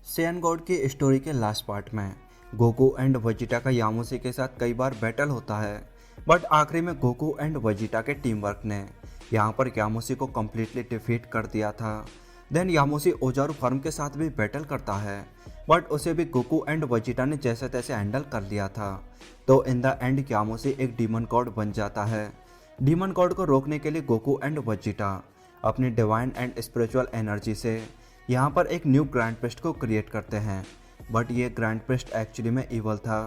Saiyan God की story के last part में गोकू एंड वेजिटा का यामुसी के साथ कई बार बैटल होता है, बट आखिरी में गोकू एंड वेजिटा के टीम वर्क ने यहाँ पर यामुसी को कम्प्लीटली डिफीट कर दिया था। देन यामुसी ओजारू फर्म के साथ भी बैटल करता है, बट उसे भी गोकू एंड वेजिटा ने जैसे तैसे हैंडल कर लिया था। तो इन द एंड यामुसी एक डीमन गॉड बन जाता है। डीमन गॉड को रोकने के लिए गोकू एंड वेजिटा अपनी डिवाइन एंड स्पिरिचुअल एनर्जी से यहाँ पर एक न्यू ग्रैंड प्रिस्ट को क्रिएट करते हैं, बट ये ग्रैंड प्रिस्ट एक्चुअली में इवल था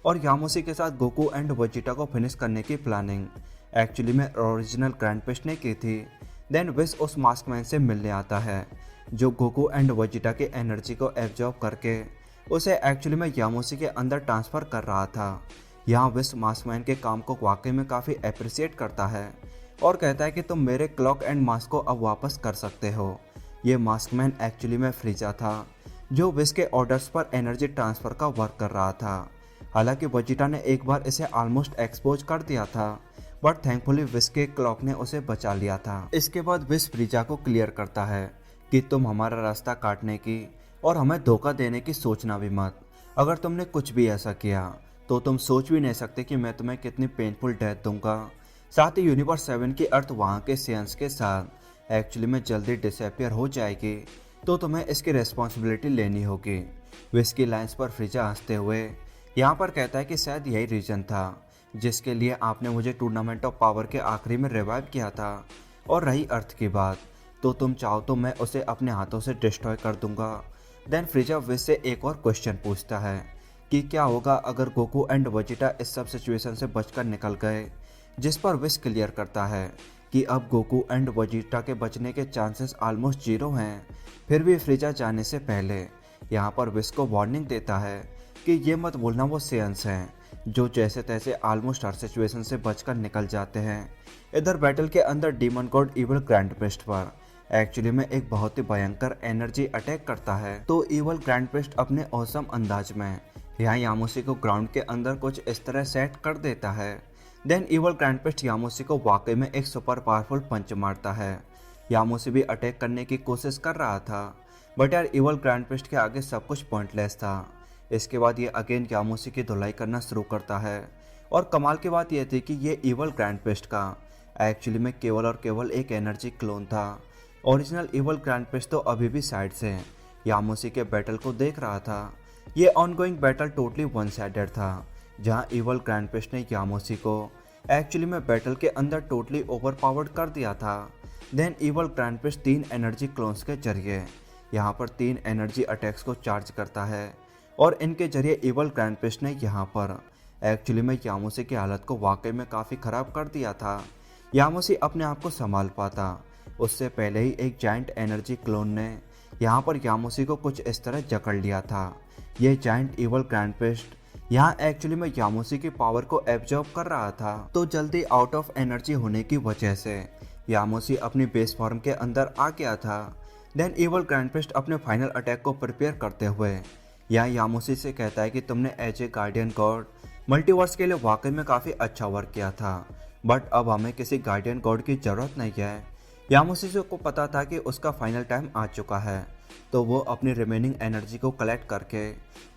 और यामुसी के साथ गोकू एंड वेजिटा को फिनिश करने की प्लानिंग एक्चुअली में ओरिजिनल ग्रैंड प्रिस्ट ने की थी। देन विस उस मास्कमैन से मिलने आता है जो गोकू एंड वेजिटा की एनर्जी को एब्जॉर्ब करके उसे एक्चुअली में यामुसी के अंदर ट्रांसफ़र कर रहा था। यहाँ विस मास्कमैन के काम को वाकई में काफ़ी अप्रिसिएट करता है और कहता है कि तुम मेरे क्लॉक एंड मास्क को अब वापस कर सकते हो। ये मास्कमैन एक्चुअली में फ्रीजा था जो विस के ऑर्डर्स पर एनर्जी ट्रांसफ़र का वर्क कर रहा था। हालांकि वेजिटा ने एक बार इसे ऑलमोस्ट एक्सपोज कर दिया था, बट थैंकफुली विस के क्लॉक ने उसे बचा लिया था। इसके बाद विस फ्रीजा को क्लियर करता है कि तुम हमारा रास्ता काटने की और हमें धोखा देने की सोचना भी मत। अगर तुमने कुछ भी ऐसा किया तो तुम सोच भी नहीं सकते कि मैं तुम्हें कितनी पेनफुल डेथ दूंगा। साथ ही यूनिवर्स 7 की अर्थ वहाँ के सेंस के साथ एक्चुअली में जल्दी डिसअपियर हो जाएगी, तो तुम्हें इसकी रिस्पॉन्सिबिलिटी लेनी होगी। विस की लाइन्स पर फ्रीजा हंसते हुए यहाँ पर कहता है कि शायद यही रीज़न था जिसके लिए आपने मुझे टूर्नामेंट ऑफ पावर के आखिरी में रिवाइव किया था। और रही अर्थ की बात, तो तुम चाहो तो मैं उसे अपने हाथों से डिस्ट्रॉय कर दूंगा। देन फ्रीजा विस से एक और क्वेश्चन पूछता है कि क्या होगा अगर गोकू एंड वेजिटा इस सब सिचुएशन से बचकर निकल गए, जिस पर विस क्लियर करता है कि अब गोकू एंड वेजिटा के बचने के चांसेस ऑलमोस्ट 0 हैं। फिर भी फ्रीजा जाने से पहले यहाँ पर विस को वार्निंग देता है कि ये मत भूलना वो सेंस हैं जो जैसे तैसे ऑलमोस्ट हर सिचुएशन से बचकर निकल जाते हैं। इधर बैटल के अंदर demon God evil grand priest पर एक्चुअली में एक बहुत ही भयंकर एनर्जी अटैक करता है। तो इवल ग्रैंड प्रिस्ट अपने औसम अंदाज में यहाँ यामुसी को ग्राउंड के अंदर कुछ इस तरह सेट कर देता है। देन इवल ग्रैंड प्रिस्ट यामुसी को वाकई में एक सुपर पावरफुल पंच मारता है। यामुसी भी अटैक करने की कोशिश कर रहा था, बट यार इवल ग्रैंड प्रिस्ट के आगे सब कुछ पॉइंटलेस था। इसके बाद ये अगेन यामुसी की धुलाई करना शुरू करता है और कमाल की बात यह थी कि ये इवल ग्रैंड प्रिस्ट का एक्चुअली में केवल और केवल एक एनर्जी क्लोन था। ओरिजिनल इवल ग्रैंड प्रिस्ट तो अभी भी साइड से यामुसी के बैटल को देख रहा था। ये ongoing battle totally one sided था, जहाँ इवल ग्रैंड प्रिस्ट ने यामुसी को एक्चुअली में बैटल के अंदर टोटली ओवरपावर्ड कर दिया था। Then evil grand priest 3 energy clones के जरिए यहाँ पर 3 एनर्जी अटैक्स को चार्ज करता है और इनके जरिए इवल ग्रैंड प्रिस्ट ने यहाँ पर एक्चुअली में यामुसी की हालत को वाकई में काफ़ी ख़राब कर दिया था। यामुसी अपने आप को संभाल पाता उससे पहले ही एक जाइंट एनर्जी क्लोन ने यहाँ पर यामुसी को कुछ इस तरह जकड़ लिया था। ये जाइंट इवल ग्रैंड प्रिस्ट यहाँ एक्चुअली में यामुसी की पावर को एब्जॉर्ब कर रहा था। तो जल्दी आउट ऑफ एनर्जी होने की वजह से यामुसी अपनी बेस फॉर्म के अंदर आ गया था। देन इवल ग्रैंड प्रिस्ट अपने फाइनल अटैक को प्रिपेयर करते हुए यहाँ यामुसी से कहता है कि तुमने as a guardian god multiverse के लिए वाकई में काफ़ी अच्छा वर्क किया था, बट अब हमें किसी गार्डियन गॉड की ज़रूरत नहीं है। यामुसी को पता था कि उसका फाइनल टाइम आ चुका है, तो वो अपनी रिमेनिंग एनर्जी को कलेक्ट करके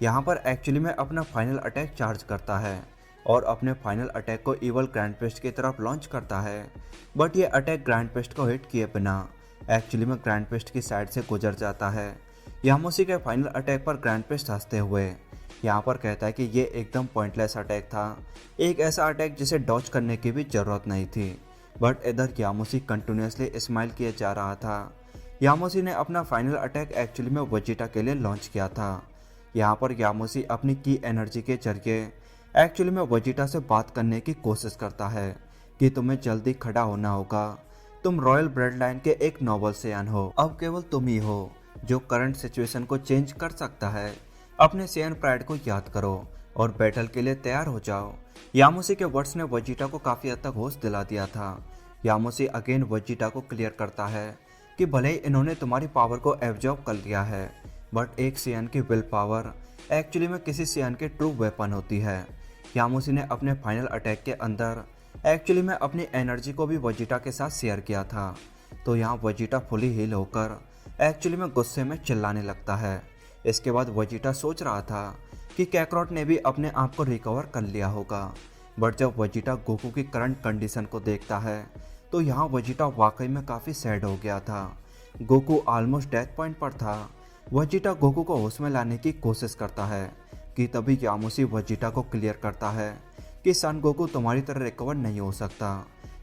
यहाँ पर एक्चुअली में अपना फाइनल अटैक चार्ज करता है और अपने फाइनल अटैक को इवल ग्रैंड प्रिस्ट की तरफ लॉन्च करता है। बट ये अटैक ग्रैंड प्रिस्ट को हिट किए बिना एक्चुअली में ग्रैंड प्रिस्ट की साइड से गुजर जाता है। यामुसी के फाइनल अटैक पर ग्रैंड प्रिस्ट हंसते हुए यहाँ पर कहता है कि ये एकदम पॉइंटलेस अटैक था, एक ऐसा अटैक जिसे डॉज करने की भी ज़रूरत नहीं थी। बट इधर यामुसी कंटिन्यूसली स्माइल किए जा रहा था। यामुसी ने अपना फाइनल अटैक एक्चुअली में वेजिटा के लिए लॉन्च किया था। यहाँ पर यामुसी अपनी की एनर्जी के जरिए एक्चुअली में वेजिटा से बात करने की कोशिश करता है कि तुम्हें जल्दी खड़ा होना होगा। तुम रॉयल ब्लड लाइन के एक नोबल सेयन हो, अब केवल तुम ही हो जो करंट सिचुएशन को चेंज कर सकता है। अपने सेयन प्राइड को याद करो और बैटल के लिए तैयार हो जाओ। यामुसी के वर्ड्स ने वेजिटा को काफ़ी हद तक होश दिला दिया था। यामुसी अगेन वेजिटा को क्लियर करता है कि भले ही इन्होंने तुम्हारी पावर को एब्जॉर्ब कर लिया है, बट एक सेयन की विल पावर एक्चुअली में किसी सेयन के ट्रू वेपन होती है। यामुसी ने अपने फाइनल अटैक के अंदर एक्चुअली में अपनी एनर्जी को भी वेजिटा के साथ शेयर किया था। तो यहाँ वेजिटा फुली हील होकर एक्चुअली में गुस्से में चिल्लाने लगता है इसके बाद वेजिटा सोच रहा था कि कैकरॉट ने भी अपने आप को रिकवर कर लिया होगा, बट जब वेजिटा गोकू की करंट कंडीशन को देखता है तो यहाँ वेजिटा वाकई में काफ़ी सैड हो गया था। गोकू ऑलमोस्ट डेथ पॉइंट पर था। वेजिटा गोकू को होश में लाने की कोशिश करता है कि तभी यामुसी वेजिटा को क्लियर करता है कि सन गोकू तुम्हारी तरह रिकवर नहीं हो सकता,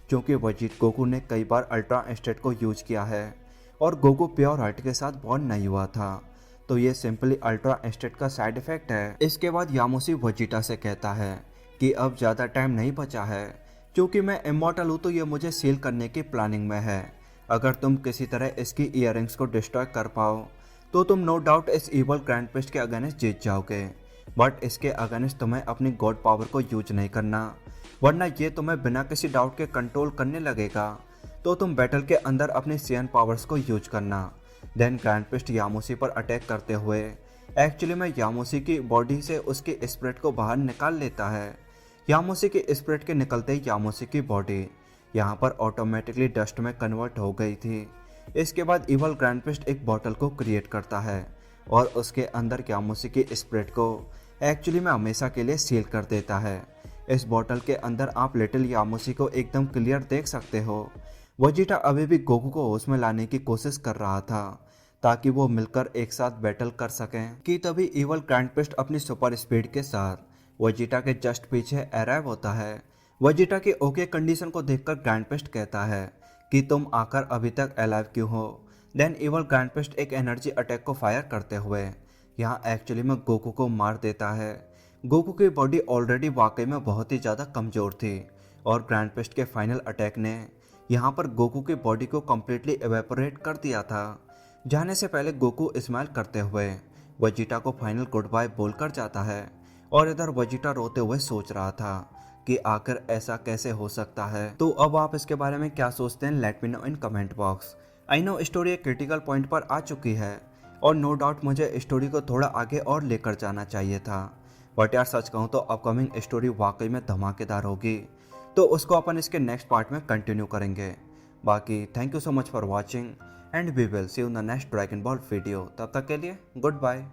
क्योंकि वेजिट गोकू ने कई बार अल्ट्रा इंस्टेंट को यूज किया है और गोकू प्योर हार्ट के साथ बॉर्न नहीं हुआ था, तो ये सिंपली अल्ट्रा इंस्टेंट का साइड इफेक्ट है। इसके बाद यामुसी वेजिटा से कहता है कि अब ज़्यादा टाइम नहीं बचा है, क्योंकि मैं इमॉर्टल हूँ तो ये मुझे सील करने की प्लानिंग में है। अगर तुम किसी तरह इसकी ईयररिंग्स को डिस्ट्रॉय कर पाओ तो तुम नो डाउट इस इवल ग्रैंड पिस्ट के अगेंस्ट जीत जाओगे, बट इसके अगेंस्ट तुम्हें अपनी गॉड पावर को यूज नहीं करना, वरना ये तुम्हें बिना किसी डाउट के कंट्रोल करने लगेगा। तो तुम बैटल के अंदर अपनी सीएन पावर्स को यूज करना। देन ग्रैंड पिस्ट यामुसी पर अटैक करते हुए एक्चुअली में यामुसी की बॉडी से उसकी स्पिरिट को बाहर निकाल लेता है। यामुसी की स्पिरिट के निकलते ही यामुसी की बॉडी यहाँ पर ऑटोमेटिकली डस्ट में कन्वर्ट हो गई थी। इसके बाद इवल ग्रैंड पिस्ट एक बॉटल को क्रिएट करता है और उसके अंदर यामुसी की स्पिरिट को एक्चुअली में हमेशा के लिए सील कर देता है। इस बॉटल के अंदर आप लिटिल यामुसी को एकदम क्लियर देख सकते हो। वेजिटा अभी भी गोकू को होश में लाने की कोशिश कर रहा था ताकि वो मिलकर एक साथ बैटल कर सकें कि तभी इवल ग्रैंड पिस्ट अपनी सुपर स्पीड के साथ वेजिटा के जस्ट पीछे अराइव होता है। वेजिटा की ओके कंडीशन को देखकर ग्रैंड पिस्ट कहता है कि तुम आकर अभी तक अलाइव क्यों हो। देन इवल ग्रैंड पिस्ट एक एनर्जी अटैक को फायर करते हुए यहाँ एक्चुअली में गोकू को मार देता है। गोकू की बॉडी ऑलरेडी वाकई में बहुत ही ज़्यादा कमज़ोर थी और ग्रैंड पिस्ट के फाइनल अटैक ने यहाँ पर गोकू की बॉडी को कम्प्लीटली एवेपोरेट कर दिया था। जाने से पहले गोकू स्माइल करते हुए वेजिटा को फाइनल गुड बाय बोलकर जाता है और इधर वेजिटा रोते हुए सोच रहा था कि आखिर ऐसा कैसे हो सकता है। तो अब आप इसके बारे में क्या सोचते हैं, let me know in comment box. I know story एक क्रिटिकल पॉइंट पर आ चुकी है और नो डाउट मुझे स्टोरी को थोड़ा आगे और लेकर जाना चाहिए था, बट यार सच कहूँ तो अपकमिंग स्टोरी वाकई में धमाकेदार होगी, तो उसको अपन इसके नेक्स्ट पार्ट में कंटिन्यू करेंगे। बाकी thank you so much for watching and we will see you in the next Dragon Ball video. तब तक के लिए गुड बाय।